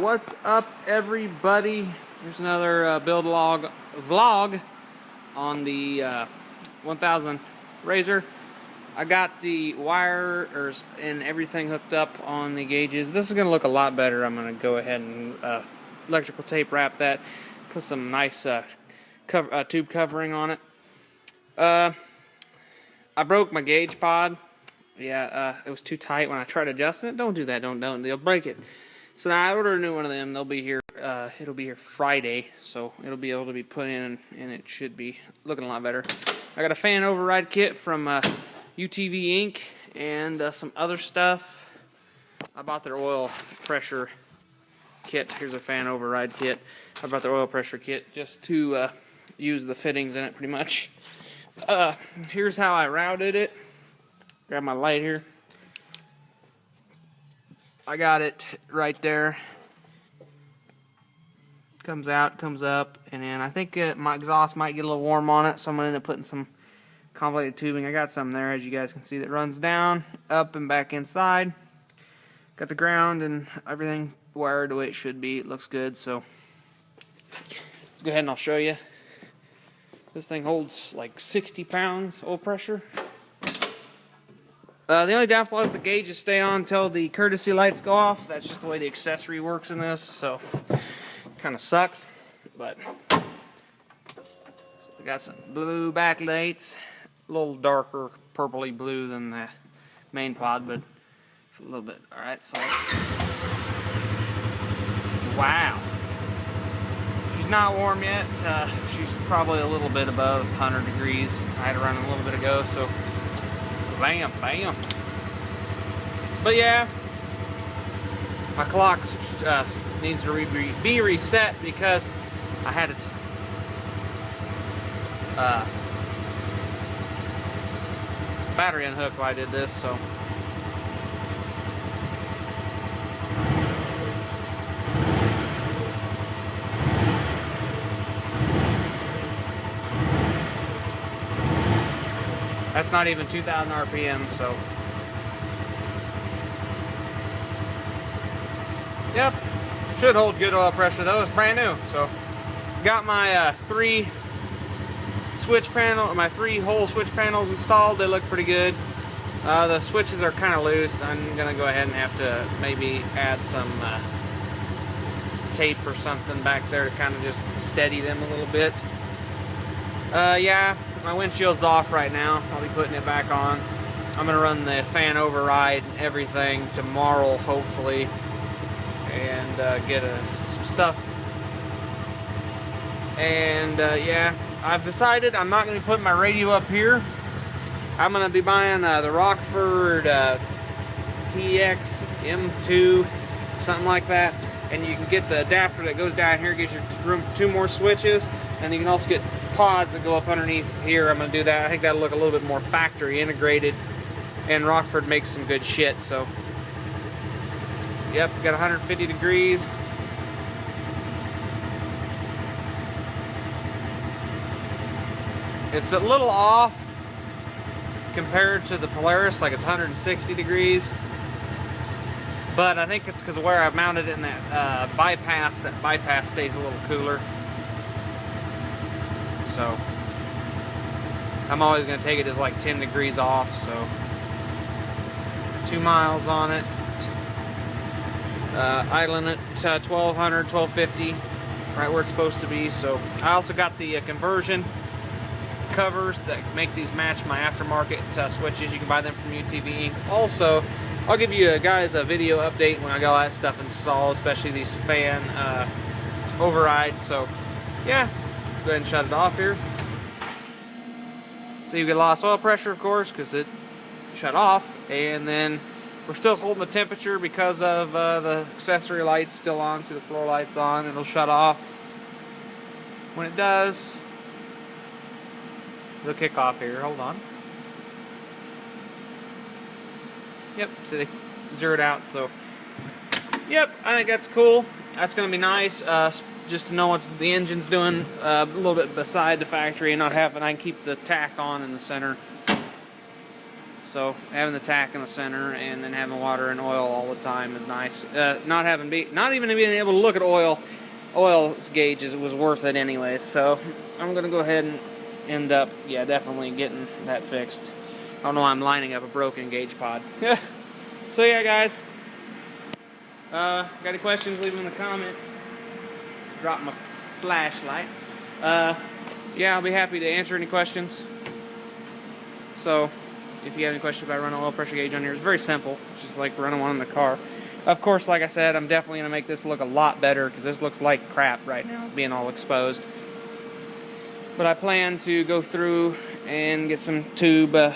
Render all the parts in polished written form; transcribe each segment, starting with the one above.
What's up, everybody? Here's another build log vlog on the 1000 RZR. I got the wires and everything hooked up on the gauges. This is going to look a lot better. I'm going to go ahead and electrical tape wrap that, put some nice tube covering on it. I broke my gauge pod. Yeah, it was too tight when I tried adjusting it. Don't do that. Don't. They'll break it. So now I ordered a new one of them. They'll be here. It'll be here Friday, so it'll be able to be put in, and it should be looking a lot better. I got a fan override kit from UTV Inc. and some other stuff. I bought their oil pressure kit. Here's a fan override kit. I bought their oil pressure kit just to use the fittings in it, pretty much. Here's how I routed it. Grab my light here. I got it right there. Comes out, comes up, and then I think my exhaust might get a little warm on it, so I'm going to end up putting some convoluted tubing. I got some there, as you guys can see, that runs down, up, and back inside. Got the ground and everything wired the way it should be. It looks good, so let's go ahead and I'll show you. This thing holds like 60 pounds oil pressure. The only downfall is the gauges stay on until the courtesy lights go off. That's just the way the accessory works in this, so kind of sucks. But so we got some blue backlights, a little darker purpley blue than the main pod, but it's a little bit. All right, so wow, she's not warm yet. She's probably a little bit above 100 degrees. I had to run a little bit ago, so. Bam, bam. But yeah, my clock needs to be reset because I had it battery unhooked while I did this, so. That's not even 2,000 RPM, so. Yep, should hold good oil pressure though. It's brand new, so. Got my three hole switch panels installed. They look pretty good. The switches are kind of loose. I'm gonna go ahead and have to maybe add some tape or something back there to kind of just steady them a little bit. Yeah. My windshield's off right now. I'll be putting it back on. I'm going to run the fan override and everything tomorrow, hopefully, and get some stuff. And yeah, I've decided I'm not going to be putting my radio up here. I'm going to be buying the Rockford PX M2, something like that. And you can get the adapter that goes down here, gives you room for 2 more switches, and you can also get pods that go up underneath here. I'm going to do that. I think that'll look a little bit more factory integrated, and Rockford makes some good shit. So yep, got 150 degrees. It's a little off compared to the Polaris, like it's 160 degrees, but I think it's because of where I mounted it in that bypass. That bypass stays a little cooler. So I'm always going to take it as like 10 degrees off, so 2 miles on it, idling it to 1200, 1250, right where it's supposed to be. So I also got the conversion covers that make these match my aftermarket switches. You can buy them from UTV Inc. Also, I'll give you guys a video update when I got all that stuff installed, especially these fan overrides. So yeah, go ahead and shut it off here. So you get lost oil pressure, of course, because it shut off, and then we're still holding the temperature because of the accessory lights still on. See the floor lights on. It'll shut off. When it does, it'll kick off here. Hold on. Yep, see they zeroed out. So yep, I think that's cool. That's going to be nice. Just to know what the engine's doing a little bit beside the factory and not having, I can keep the tack on in the center. So having the tack in the center and then having water and oil all the time is nice. Not even being able to look at oil's gauges was worth it anyways. So I'm gonna go ahead and end up, yeah, definitely getting that fixed. I don't know why I'm lining up a broken gauge pod. So yeah, guys. Got any questions? Leave them in the comments. Drop my flashlight. Yeah, I'll be happy to answer any questions. So, if you have any questions about running an oil pressure gauge on here, it's very simple. It's just like running one in the car. Of course, like I said, I'm definitely going to make this look a lot better because this looks like crap right now, being all exposed. But I plan to go through and get some tube, and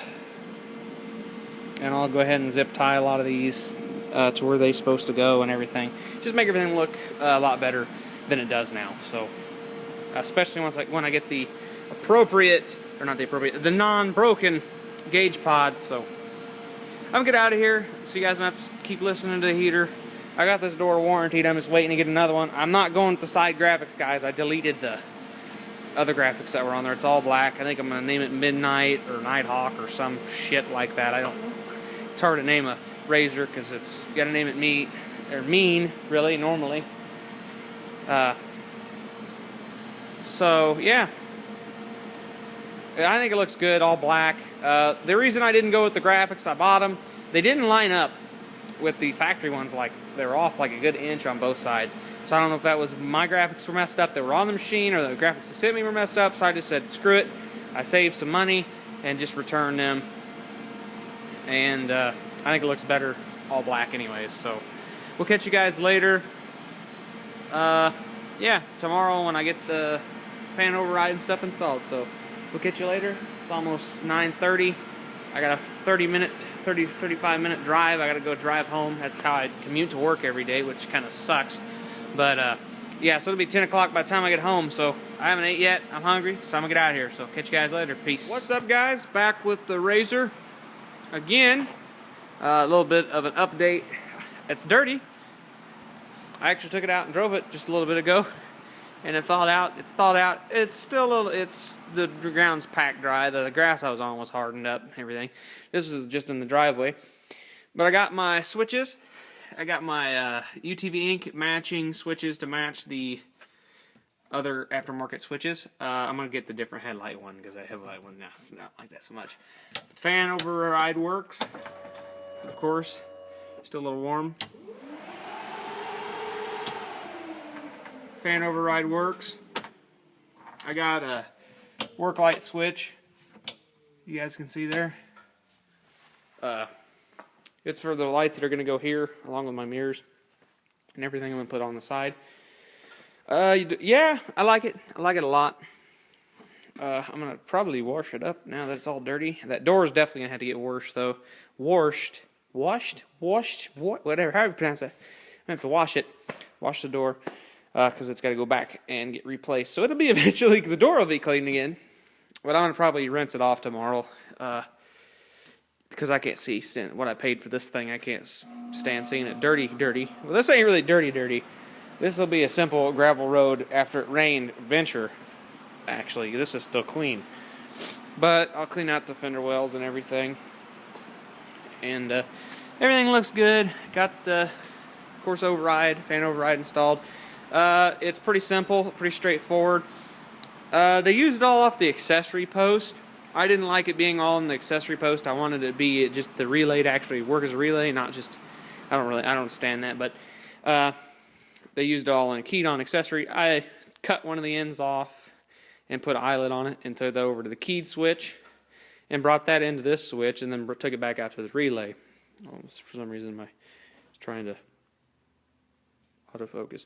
I'll go ahead and zip tie a lot of these to where they're supposed to go and everything. Just make everything look a lot better than it does now. So, especially when I get the the non-broken gauge pod. So I'm gonna get out of here so you guys don't have to keep listening to the heater. I got this door warranted. I'm just waiting to get another one. I'm not going with the side graphics, guys. I deleted the other graphics that were on there. It's all black. I think I'm gonna name it Midnight or Nighthawk or some shit like that. I don't know. It's hard to name a razor because you gotta name it mean, really, normally. So yeah, I think it looks good, all black. The reason I didn't go with the graphics, I bought them. They didn't line up with the factory ones. Like, they were off like a good inch on both sides. So I don't know if that was my graphics were messed up that were on the machine, or the graphics that sent me were messed up. So I just said, screw it. I saved some money and just returned them. And I think it looks better all black anyways. So we'll catch you guys later. Yeah, tomorrow when I get the fan override and stuff installed. So we'll catch you later. It's almost 9:30. I got a 35 minute drive. I got to go drive home. That's how I commute to work every day, which kind of sucks. But yeah, so it'll be 10 o'clock by the time I get home. So I haven't ate yet. I'm hungry, so I'm gonna get out of here. So catch you guys later. Peace. What's up, guys? Back with the RZR again. A little bit of an update. It's dirty. I actually took it out and drove it just a little bit ago, and it thawed out. It's thawed out. It's still a little. The ground's packed dry. The grass I was on was hardened up and everything. This is just in the driveway. But I got my switches. I got my UTV Inc. matching switches to match the other aftermarket switches. I'm gonna get the different headlight one because the headlight one it's not like that so much. Fan override works, of course. Still a little warm. Fan override works. I got a work light switch. You guys can see there. It's for the lights that are going to go here, along with my mirrors and everything I'm going to put on the side. Yeah, I like it. I like it a lot. I'm going to probably wash it up now that it's all dirty. That door is definitely going to have to get washed, though. Washed, whatever, however you pronounce it. I have to wash it, wash the door, because it's got to go back and get replaced. So it'll be eventually, the door will be clean again. But I'm going to probably rinse it off tomorrow, because I can't see what I paid for this thing. I can't stand seeing it dirty. Well, this ain't really dirty. This will be a simple gravel road after it rained venture. Actually, this is still clean. But I'll clean out the fender wells and everything. And everything looks good. Got the course override, fan override installed. It's pretty simple, pretty straightforward. They used it all off the accessory post. I didn't like it being all in the accessory post. I wanted it to be just the relay to actually work as a relay, not just, I don't understand that, but they used it all in a keyed on accessory. I cut one of the ends off and put an eyelet on it and took that over to the keyed switch and brought that into this switch and then took it back out to the relay. Oh, for some reason I was trying to autofocus.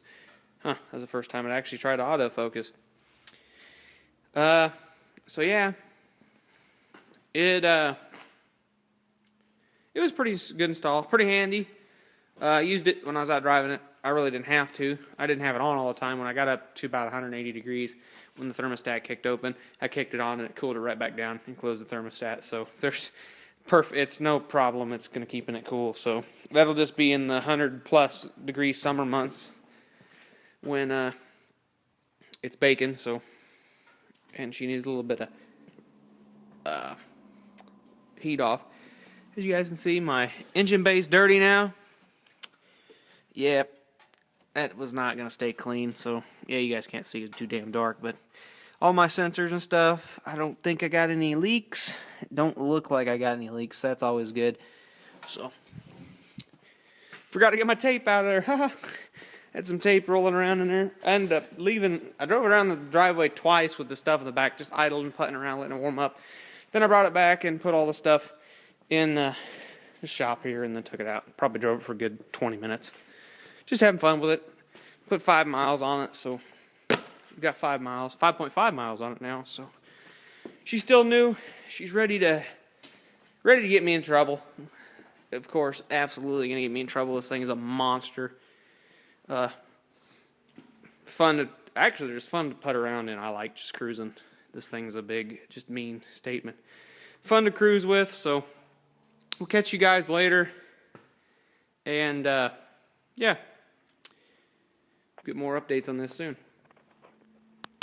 That's the first time it actually tried to autofocus. So yeah, it was pretty good install, pretty handy. I used it when I was out driving it. I really didn't have to. I didn't have it on all the time. When I got up to about 180 degrees, when the thermostat kicked open, I kicked it on and it cooled it right back down and closed the thermostat. So there's it's no problem. It's going to keep it cool. So that'll just be in the 100+ degree summer months when it's baking. So, and she needs a little bit of heat off. As you guys can see, my engine bay's dirty now. Yep, that was not going to stay clean, so yeah, you guys can't see it too damn dark, but all my sensors and stuff, I don't think I got any leaks. It don't look like I got any leaks. That's always good. So, forgot to get my tape out of there. Had some tape rolling around in there. I ended up leaving. I drove around the driveway twice with the stuff in the back, just idling and putting around, letting it warm up. Then I brought it back and put all the stuff in the shop here and then took it out. Probably drove it for a good 20 minutes. Just having fun with it. Put 5 miles on it, so we've got 5 miles, 5.5 miles on it now. So she's still new. She's ready to get me in trouble. Of course, absolutely gonna get me in trouble. This thing is a monster. Actually, just fun to put around in. I like just cruising. This thing's a big, just mean statement. Fun to cruise with. So we'll catch you guys later, and yeah. Get more updates on this soon.